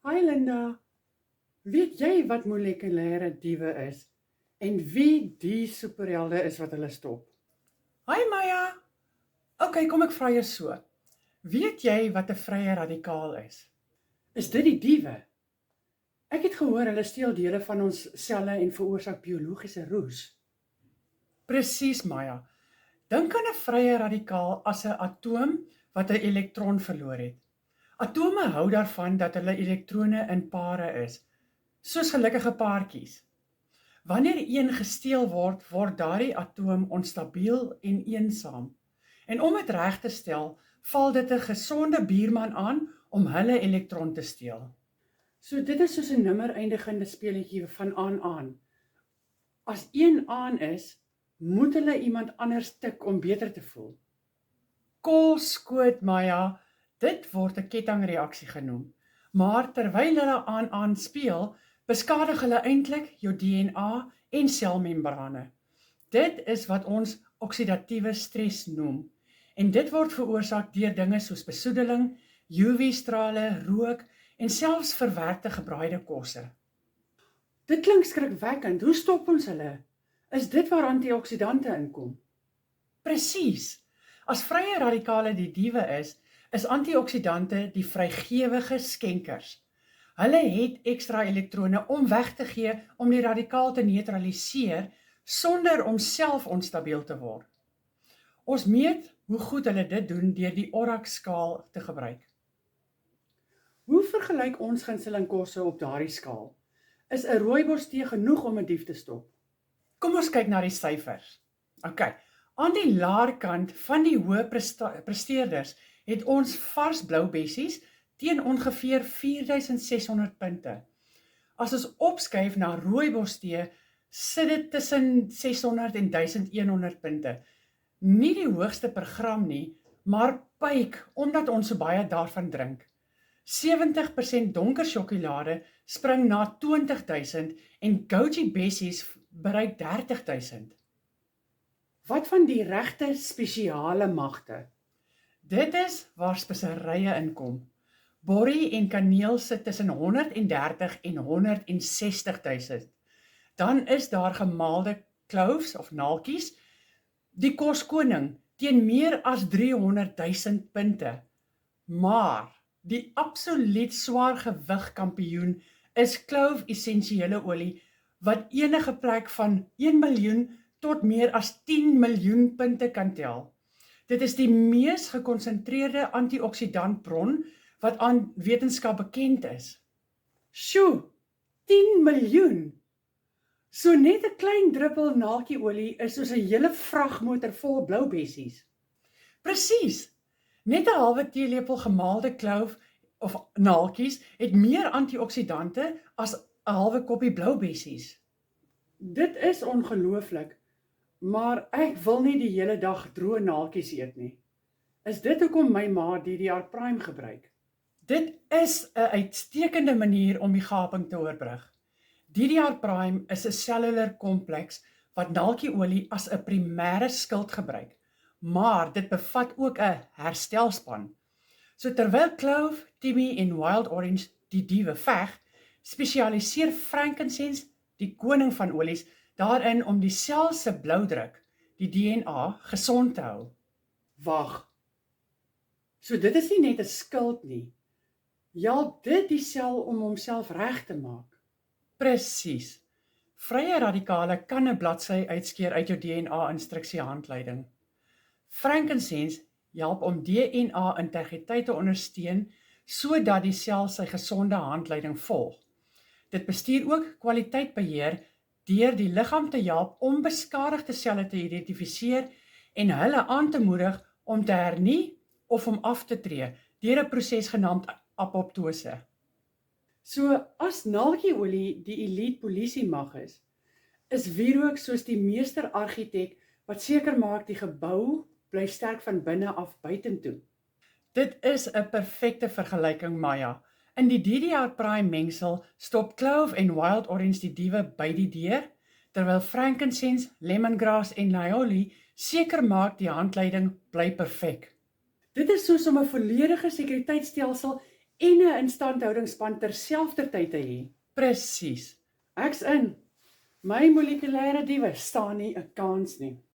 Hi Linda, weet jy wat molekulêre diewe is en wie die superhelde is wat hulle stop? Hi Maya. OK, kom ek vra jou so. Weet jy wat 'n vrye radikaal is? Is dit die diewe? Ek het gehoor hulle steel dele van ons selle en veroorsaak biologiese roes. Presies Maya. Dink aan 'n vrye radikaal as 'n atoom wat 'n elektron verloor het. Atome hou daarvan dat hulle elektrone in pare is, soos gelukkige paartjies. Wanneer een gesteel word, word daardie atoom onstabiel en eensaam. En om dit reg te stel, val dit 'n gesonde buurman aan om hulle elektron te steel. So dit is soos 'n nimmer eindigende speletjie van aan. As een aan is, moet hulle iemand anders tik om beter te voel. Koolskoot Maya, dit word 'n kettingreaksie genoem. Maar terwyl hulle aan speel, beskadig hulle eintlik jou DNA en selmembrane. Dit is wat ons oksidatiewe stres noem. En dit word veroorsaak deur dinge soos besoedeling, UV-strale, rook en selfs verwerkte gebraaide kosse. Dit klink skrikwekkend. Hoe stop ons hulle? Is dit waar antioksidante inkom? Presies. As vrye radikale die diewe is antioksidante die vrygewige skenkers. Hulle het ekstra elektrone om weg te gee om die radikaal te neutraliseer sonder om self onstabiel te word. Ons meet hoe goed hulle dit doen deur die ORAC-skaal te gebruik. Hoe vergelyk ons gunsteling kosse op daardie skaal? Is 'n rooibos tee genoeg om 'n dief te stop? Kom ons kyk na die syfers. OK. Aan die laer kant van die hoë presteerders het ons vars blou bessies teen ongeveer 4600 punte. As ons opskuif na rooibos tee, sit dit tussen 600 en 1100 punte. Nie die hoogste per gram nie, maar pyk omdat ons so baie daarvan drink. 70% donker sjokolade spring na 20000 en goji bessies bereik 30000. Wat van die regte spesiale magte? Dit is waar speserye inkom. Borrie en kaneel sit tussen 130 en 160000. Dan is daar gemaalde cloves of naaltjies, die koskoning teen meer as 300000 punte. Maar die absoluut swaar gewig kampioen is clove essensiële olie wat enige plek van 1 miljoen tot meer as 10 miljoen punte kan tel. Dit is die mees gekonsentreerde antioksidantbron wat aan wetenskap bekend is. Sjoe, 10 miljoen! So net 'n klein druppel naaltjieolie is soos 'n hele vragmotor vol blou bessies. Presies. Net 'n halwe teelepel gemaalde clove of naaltjies het meer antioksidante as 'n halwe koppie blou bessies. Dit is ongelooflik, maar ek wil nie die hele dag droë naaltjies eet nie. Is dit hoekom my ma DDR Prime gebruik? Dit is 'n uitstekende manier om die gaping te oorbrug. DDR Prime is 'n cellular kompleks wat naaltjieolie as 'n primêre skild gebruik, maar dit bevat ook 'n herstelspan. So terwyl clove, timmy en wild orange die diewe veg, spesialiseer frankincense, die koning van olies, daarin om die sel se bloudruk, die DNA, gesond te hou. Wag. So dit is nie net 'n skild nie. Help dit die sel om homself reg te maak? Presies. Vrye radikale kan 'n bladsy uitskeer uit jou DNA-instruksiehandleiding. Frankincense help om DNA-integriteit te ondersteun sodat die sel sy gesonde handleiding volg. Dit bestuur ook kwaliteitbeheer deur die liggaam te help om beskadigde selle te identifiseer en hulle aan te moedig om te hernie of om af te tree deur 'n proses genaamd apoptose. So as naaltjieolie die elite polisie mag is wierook soos die meester-argitek wat seker maak die gebou bly sterk van binne af buitentoe. Dit is 'n perfekte vergelyking, Maya. In die DDR Prime mengsel stop clove en wild orange die diewe by die deur, terwyl frankincense, lemongrass en aioli seker maak die handleiding bly perfek. Dit is soos om 'n volledige sekuriteitstelsel en 'n instandhoudingsspan terselfdertyd te hê. Presies. Ek's in. My molekulêre diewe staan nie 'n kans nie.